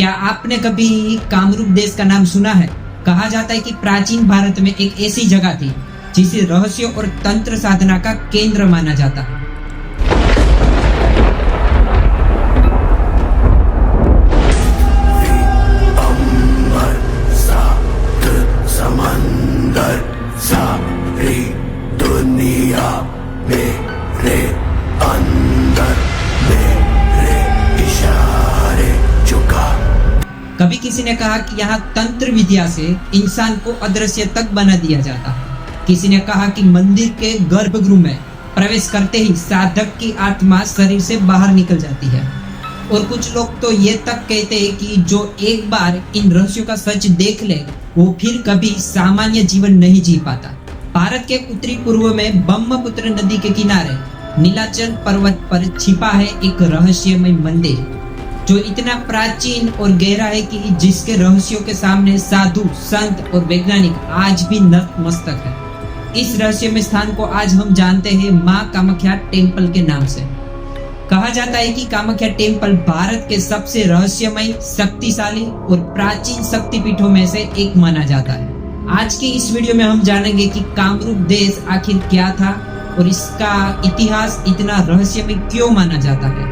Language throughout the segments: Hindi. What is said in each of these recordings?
क्या आपने कभी कामरूप देश का नाम सुना है? कहा जाता है कि प्राचीन भारत में एक ऐसी जगह थी जिसे रहस्य और तंत्र साधना का केंद्र माना जाता है। दुनिया मेरे अंदर मेरे इशारे चुका। कभी किसी ने कहा कि यहाँ तंत्र विद्या से इंसान को अदृश्य तक बना दिया जाता है। किसी ने कहा कि मंदिर के गर्भगृह में प्रवेश करते ही साधक की आत्मा शरीर से बाहर निकल जाती है। और कुछ लोग तो ये तक कहते हैं कि जो एक बार इन रहस्यों का सच देख ले वो फिर कभी सामान्य जीवन नहीं जी पाता। भारत के उत्तरी पूर्व में ब्रह्मपुत्र नदी के किनारे नीलाचल पर्वत पर छिपा है एक रहस्यमय मंदिर जो इतना प्राचीन और गहरा है कि जिसके रहस्यों के सामने साधु, संत और वैज्ञानिक आज भी नतमस्तक है। इस रहस्यमय स्थान को आज हम जानते हैं मां कामाख्या टेम्पल के नाम से। कहा जाता है कि कामाख्या टेम्पल भारत के सबसे रहस्यमय, शक्तिशाली और प्राचीन शक्तिपीठों में से एक माना जाता है। आज की इस वीडियो में हम जानेंगे कि कामरूप देश आखिर क्या था और इसका इतिहास इतना रहस्यमय क्यों माना जाता है।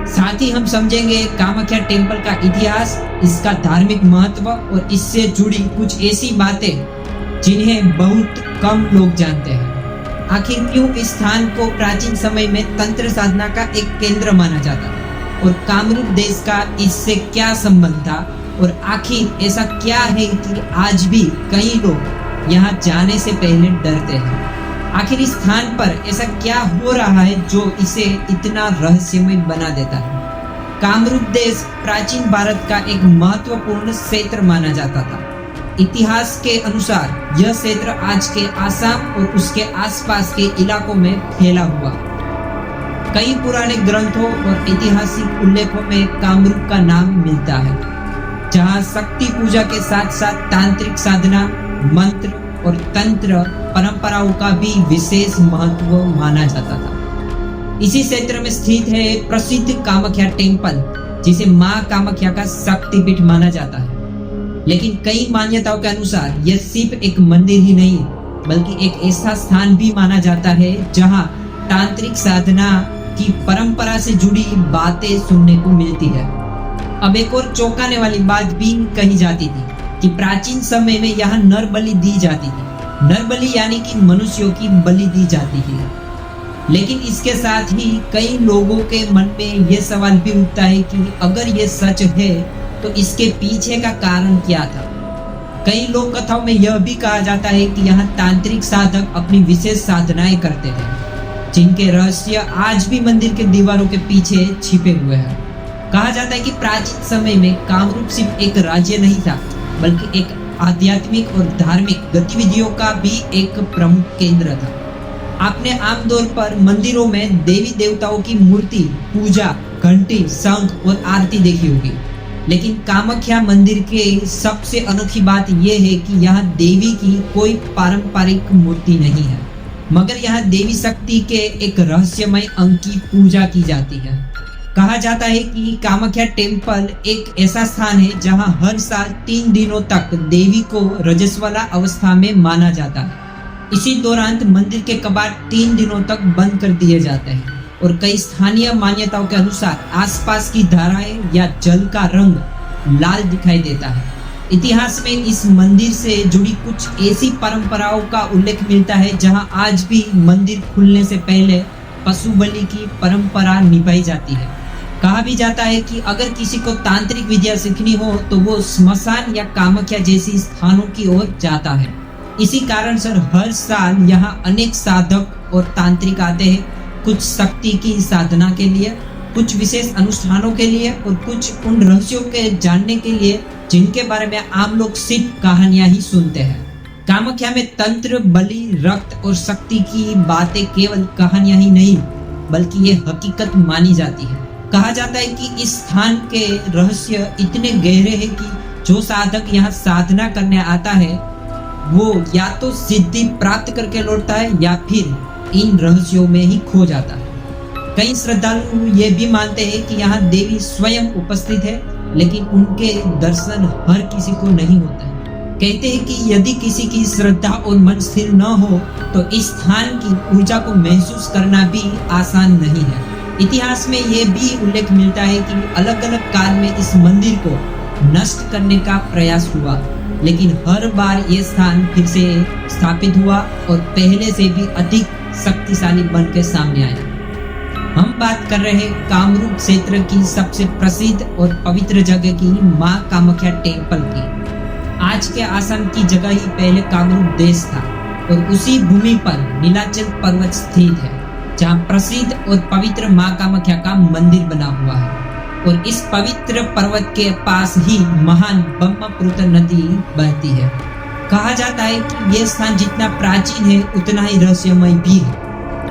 साथ ही हम समझेंगे कामाख्या टेम्पल का इतिहास, इसका धार्मिक महत्व और इससे जुड़ी कुछ ऐसी बातें जिन्हें बहुत कम लोग जानते हैं। आखिर क्यों इस स्थान को प्राचीन समय में तंत्र साधना का एक केंद्र माना जाता है और कामरूप देश का इससे क्या संबंध था और आखिर ऐसा क्या है कि आज भी कई लोग यहाँ जाने से पहले डरते हैं। आखिर इस स्थान पर ऐसा क्या हो रहा है जो इसे इतना रहस्यमय बना देता है। कामरूप देश प्राचीन भारत का एक महत्वपूर्ण क्षेत्र माना जाता था। इतिहास के अनुसार यह क्षेत्र आज के आसाम और उसके आसपास के इलाकों में फैला हुआ। कई पुराने ग्रंथों और ऐतिहासिक उल्लेखों में कामरूप का नाम मिलता है, जहाँ शक्ति पूजा के साथ साथ तांत्रिक साधना, मंत्र और तंत्र परंपराओं का भी विशेष महत्व माना जाता था। इसी क्षेत्र में स्थित है प्रसिद्ध कामाख्या टेम्पल, जिसे मां कामाख्या का शक्तिपीठ माना जाता है। लेकिन कई मान्यताओं के अनुसार यह सिर्फ एक मंदिर ही नहीं बल्कि एक ऐसा स्थान भी माना जाता है जहां तांत्रिक साधना की परंपरा से जुड़ी बातें सुनने को मिलती है। अब एक और चौंकाने वाली बात भी कही जाती थी कि प्राचीन समय में यहाँ नर बलि दी जाती थी। नर बलि यानी कि मनुष्यों की बलि दी जाती थी। लेकिन इसके साथ ही कई लोगों के मन में यह सवाल भी उठता है कि अगर ये सच है तो इसके पीछे का कारण क्या था। कई लोक कथाओं में यह भी कहा जाता है कि यहाँ तांत्रिक साधक अपनी विशेष साधनाएं करते थे, जिनके रहस्य आज भी मंदिर के दीवारों के पीछे छिपे हुए हैं। कहा जाता है कि प्राचीन समय में कामरूप सिर्फ एक राज्य नहीं था बल्कि एक आध्यात्मिक और धार्मिक गतिविधियों का भी एक प्रमुख केंद्र था। आपने आमतौर पर मंदिरों में देवी देवताओं की मूर्ति, पूजा, घंटी, शंख और आरती देखी होगी। लेकिन कामाख्या मंदिर के सबसे अनोखी बात यह है कि यहाँ देवी की कोई पारंपरिक मूर्ति नहीं है, मगर यहाँ देवी शक्ति के एक रहस्यमय अंग की पूजा की जाती है। कहा जाता है कि कामाख्या टेम्पल एक ऐसा स्थान है जहां हर साल 3 दिनों तक देवी को रजस्वला अवस्था में माना जाता है। इसी दौरान मंदिर के कपाट 3 दिनों तक बंद कर दिए जाते हैं और कई स्थानीय मान्यताओं के अनुसार आसपास की धाराएं या जल का रंग लाल दिखाई देता है। इतिहास में इस मंदिर से जुड़ी कुछ ऐसी परंपराओं का उल्लेख मिलता है जहां आज भी मंदिर खुलने से पहले पशु बलि की परंपरा निभाई जाती है। कहा भी जाता है कि अगर किसी को तांत्रिक विद्या सीखनी हो तो वो स्मशान या कामाख्या जैसी स्थानों की ओर जाता है। इसी कारण से हर साल यहाँ अनेक साधक और तांत्रिक आते हैं, कुछ शक्ति की साधना के लिए, कुछ विशेष अनुष्ठानों के लिए और कुछ उन रहस्यों के जानने के लिए जिनके बारे में आम लोग सिर्फ कहानियां ही सुनते हैं। कामाख्या में तंत्र, बलि, रक्त और शक्ति की बातें केवल कहानियां ही नहीं बल्कि ये हकीकत मानी जाती है। कहा जाता है कि इस स्थान के रहस्य इतने गहरे हैं कि जो साधक यहाँ साधना करने आता है वो या तो सिद्धि प्राप्त करके लौटता है या फिर इन रहस्यों में ही खो जाता है। कई श्रद्धालु ये भी मानते हैं कि यहाँ देवी स्वयं उपस्थित है लेकिन उनके दर्शन हर किसी को नहीं होता है। कहते हैं कि यदि किसी की श्रद्धा और मन स्थिर न हो तो इस स्थान की ऊर्जा को महसूस करना भी आसान नहीं है। इतिहास में यह भी उल्लेख मिलता है कि अलग अलग काल में इस मंदिर को नष्ट करने का प्रयास हुआ, लेकिन हर बार यह स्थान फिर से स्थापित हुआ और पहले से भी अधिक शक्तिशाली बन के सामने आया। हम बात कर रहे कामरूप क्षेत्र की सबसे प्रसिद्ध और पवित्र जगह की मां कामाख्या टेम्पल की। आज के आसाम की जगह ही पहले कामरूप देश था और उसी भूमि पर नीलाचल पर्वत स्थित है, जहां प्रसिद्ध और पवित्र मां कामाख्या का मंदिर बना हुआ है। और इस पवित्र पर्वत के पास ही महान ब्रह्मपुत्र नदी बहती है। कहा जाता है कि यह स्थान जितना प्राचीन है उतना ही रहस्यमय भी है।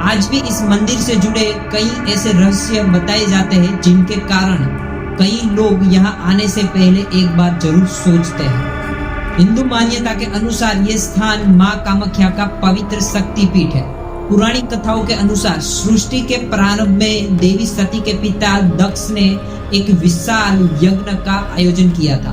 आज भी इस मंदिर से जुड़े कई ऐसे रहस्य बताए जाते हैं जिनके कारण कई लोग यहाँ आने से पहले एक बार जरूर सोचते हैं। हिंदू मान्यता के अनुसार यह स्थान मां कामाख्या का पवित्र शक्तिपीठ है। पुरानी कथाओं के अनुसार सृष्टि के प्रारंभ में देवी सती के पिता दक्ष ने एक विशाल यज्ञ का आयोजन किया था।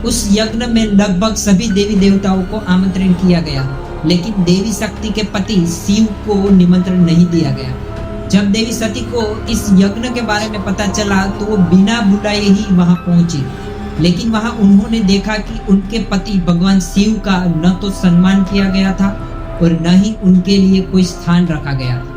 उस यज्ञ में लगभग सभी देवी देवताओं को आमंत्रण किया गया, लेकिन देवी शक्ति के पति शिव को निमंत्रण नहीं दिया गया। जब देवी सती को इस यज्ञ के बारे में पता चला तो वो बिना बुलाए ही वहां पहुंची, लेकिन वहां उन्होंने देखा कि उनके पति भगवान शिव का न तो सम्मान किया गया था और न ही उनके लिए कोई स्थान रखा गया था।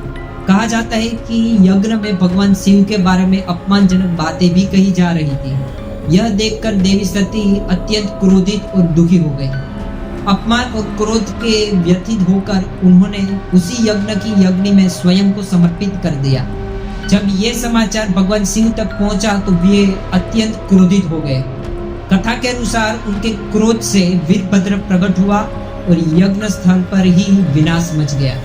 कहा जाता है कि यज्ञ में भगवान शिव के बारे में अपमानजनक बातें भी कही जा रही थी। यह देखकर देवी सती अत्यंत क्रोधित और दुखी हो गई। अपमान और क्रोध के व्यथित होकर उन्होंने उसी यज्ञ की अग्नि में स्वयं को समर्पित कर दिया। जब ये समाचार भगवान शिव तक पहुंचा तो वे अत्यंत क्रोधित हो गए। कथा के अनुसार उनके क्रोध से वीरभद्र प्रकट हुआ और यज्ञ स्थल पर ही विनाश मच गया।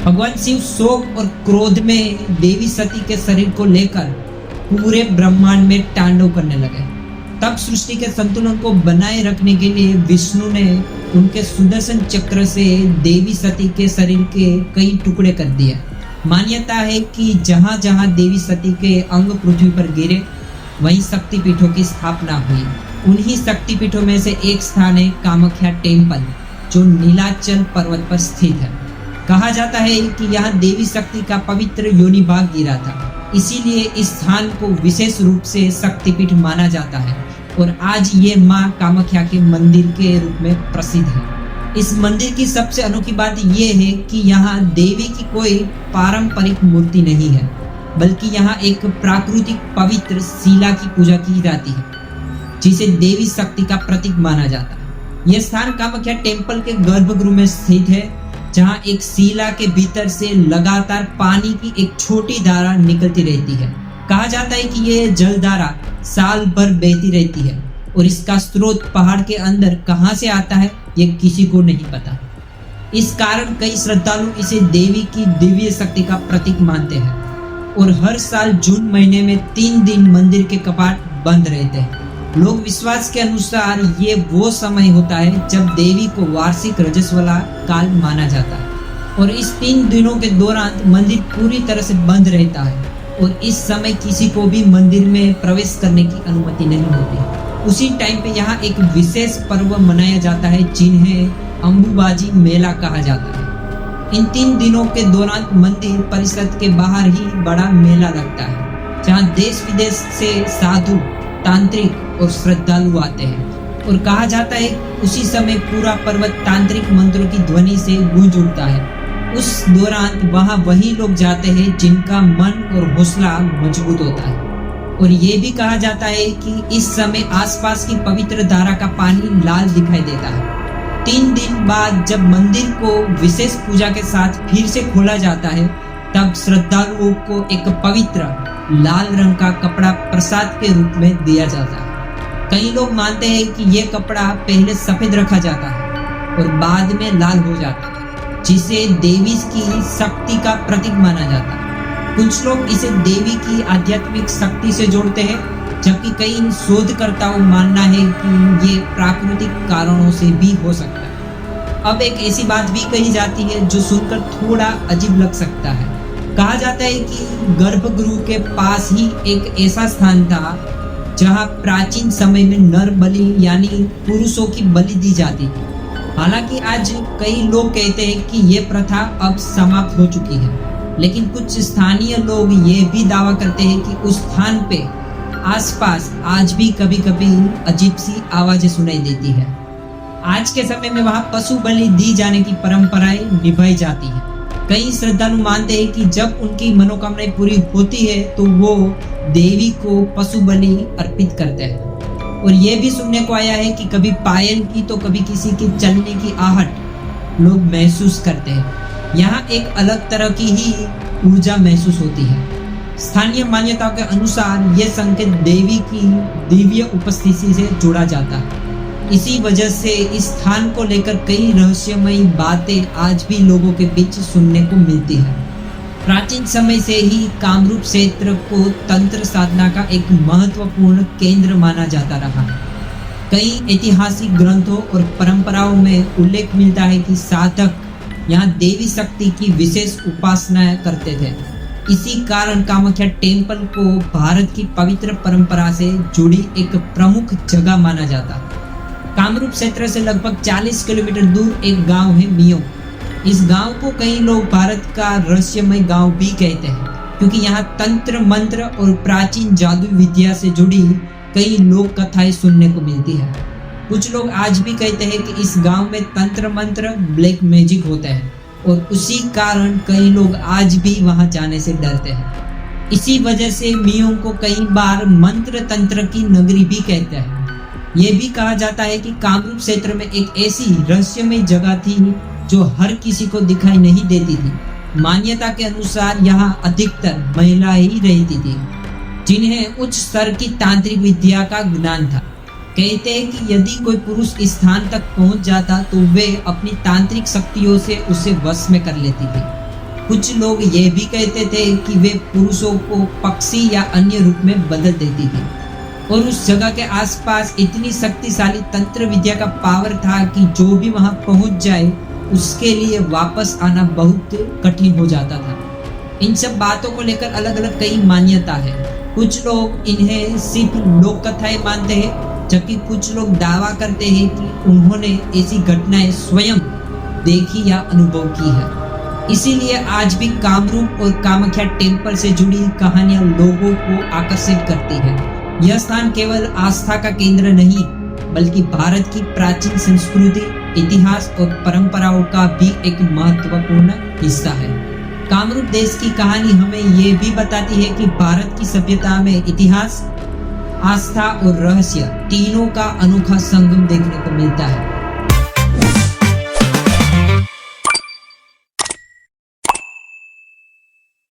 भगवान शिव शोक और क्रोध में देवी सती के शरीर को लेकर पूरे ब्रह्मांड में तांडव करने लगे। तब सृष्टि के संतुलन को बनाए रखने के लिए विष्णु ने उनके सुदर्शन चक्र से देवी सती के शरीर के कई टुकड़े कर दिए। मान्यता है कि जहां जहां देवी सती के अंग पृथ्वी पर गिरे वहीं शक्तिपीठों की स्थापना हुई। उन्हीं शक्तिपीठों में से एक स्थान है कामाख्या टेम्पल, जो नीलाचल पर्वत पर स्थित है। कहा जाता है कि यहाँ देवी शक्ति का पवित्र योनि भाग गिरा था, इसीलिए इस स्थान को विशेष रूप से शक्तिपीठ माना जाता है और आज ये मां कामाख्या के मंदिर के रूप में प्रसिद्ध है। इस मंदिर की सबसे अनोखी बात यह है कि यहाँ देवी की कोई पारंपरिक मूर्ति नहीं है, बल्कि यहाँ एक प्राकृतिक पवित्र शिला की पूजा की जाती है, जिसे देवी शक्ति का प्रतीक माना जाता है। यह स्थान कामाख्या टेम्पल के गर्भगृह में स्थित है, जहाँ एक शिला के भीतर से लगातार पानी की एक छोटी धारा निकलती रहती है। कहा जाता है कि यह जलधारा साल भर बहती रहती है और इसका स्रोत पहाड़ के अंदर कहाँ से आता है यह किसी को नहीं पता। इस कारण कई श्रद्धालु इसे देवी की दिव्य शक्ति का प्रतीक मानते हैं और हर साल जून महीने में 3 दिन मंदिर के कपाट बंद रहते हैं। लोक विश्वास के अनुसार ये वो समय होता है जब देवी को वार्षिक रजस्वला काल माना जाता है और इस 3 दिनों के दौरान मंदिर पूरी तरह से बंद रहता है और इस समय किसी को भी मंदिर में प्रवेश करने की अनुमति नहीं होती। उसी टाइम पे यहाँ एक विशेष पर्व मनाया जाता है जिन्हें अम्बुबाजी मेला कहा जाता है। इन 3 दिनों के दौरान मंदिर परिसर के बाहर ही बड़ा मेला लगता है, जहाँ देश विदेश से साधु, तांत्रिक और श्रद्धालु आते हैं और कहा जाता है उसी समय पूरा पर्वत तांत्रिक मंत्रों की ध्वनि से गूंज उठता है। उस दौरान वहां वही लोग जाते हैं जिनका मन और हौसला मजबूत होता है और ये भी कहा जाता है कि इस समय आसपास की पवित्र धारा का पानी लाल दिखाई देता है। 3 दिन बाद जब मंदिर को विशेष पूजा के साथ फिर से खोला जाता है, तब श्रद्धालुओं को एक पवित्र लाल रंग का कपड़ा प्रसाद के रूप में दिया जाता है। कई लोग मानते हैं कि यह कपड़ा पहले सफेद रखा जाता है और बाद में लाल हो जाता है, जिसे देवी की शक्ति का प्रतीक माना जाता है। कुछ लोग इसे देवी की आध्यात्मिक शक्ति से जोड़ते हैं, जबकि कई शोधकर्ताओं मानना है कि ये प्राकृतिक कारणों से भी हो सकता है। अब एक ऐसी बात भी कही जाती है जो सुनकर थोड़ा अजीब लग सकता है। कहा जाता है कि गर्भगृह के पास ही एक ऐसा स्थान था जहां प्राचीन समय में नर बलि यानी पुरुषों की बलि दी जाती थी। हालांकि आज कई लोग कहते हैं कि ये प्रथा अब समाप्त हो चुकी है, लेकिन कुछ स्थानीय लोग ये भी दावा करते हैं कि उस स्थान पे आसपास आज भी कभी कभी अजीब सी आवाजें सुनाई देती है। आज के समय में वहां पशु बलि दी जाने की परंपराएं निभाई जाती है। कई श्रद्धालु मानते हैं कि जब उनकी मनोकामनाएं पूरी होती है तो वो देवी को पशु बलि अर्पित करते हैं। और ये भी सुनने को आया है कि कभी पायल की तो कभी किसी के चलने की आहट लोग महसूस करते हैं। यहाँ एक अलग तरह की ही ऊर्जा महसूस होती है। स्थानीय मान्यताओं के अनुसार यह संकेत देवी की दिव्य उपस्थिति से जोड़ा जाता है। इसी वजह से इस स्थान को लेकर कई रहस्यमयी बातें आज भी लोगों के बीच सुनने को मिलती है। प्राचीन समय से ही कामरूप क्षेत्र को तंत्र साधना का एक महत्वपूर्ण केंद्र माना जाता रहा है। कई ऐतिहासिक ग्रंथों और परंपराओं में उल्लेख मिलता है कि साधक यहाँ देवी शक्ति की विशेष उपासना करते थे। इसी कारण कामाख्या टेम्पल को भारत की पवित्र परंपरा से जुड़ी एक प्रमुख जगह माना जाता है। कामरूप क्षेत्र से लगभग 40 किलोमीटर दूर एक गांव है मियो। इस गांव को कई लोग भारत का रहस्यमय गांव भी कहते हैं, क्योंकि यहाँ तंत्र मंत्र और प्राचीन जादू विद्या से जुड़ी कई लोक कथाएं सुनने को मिलती है। कुछ लोग आज भी कहते हैं कि इस गांव में तंत्र मंत्र ब्लैक मैजिक होता है और उसी कारण कई लोग आज भी वहां जाने से डरते हैं। इसी वजह से मियो को कई बार मंत्र तंत्र की नगरी भी कहते हैं। ये भी कहा जाता है कि कामरूप क्षेत्र में एक ऐसी रहस्यमय जगह थी जो हर किसी को दिखाई नहीं देती थी। मान्यता के अनुसार यहाँ अधिकतर महिला ही रहती थी, जिन्हें उच्च स्तर की तांत्रिक विद्या का ज्ञान था। कहते हैं कि यदि कोई पुरुष इस स्थान तक पहुंच जाता तो वे अपनी तांत्रिक शक्तियों से उसे वश में कर लेती थी। कुछ लोग ये भी कहते थे कि वे पुरुषों को पक्षी या अन्य रूप में बदल देती थी। और उस जगह के आसपास इतनी शक्तिशाली तंत्र विद्या का पावर था कि जो भी वहां पहुंच जाए उसके लिए वापस आना बहुत कठिन हो जाता था। इन सब बातों को लेकर अलग अलग कई मान्यता है। कुछ लोग इन्हें सिर्फ लोक कथाएं मानते हैं, जबकि कुछ लोग दावा करते हैं कि उन्होंने ऐसी घटनाएं स्वयं देखी या अनुभव की है। इसीलिए आज भी कामरूप और कामाख्या टेम्पल से जुड़ी कहानियां लोगों को आकर्षित करती है। यह स्थान केवल आस्था का केंद्र नहीं, बल्कि भारत की प्राचीन संस्कृति, इतिहास और परंपराओं का भी एक महत्वपूर्ण हिस्सा है। कामरूप देश की कहानी हमें ये भी बताती है कि भारत की सभ्यता में इतिहास, आस्था और रहस्य तीनों का अनोखा संगम देखने को मिलता है।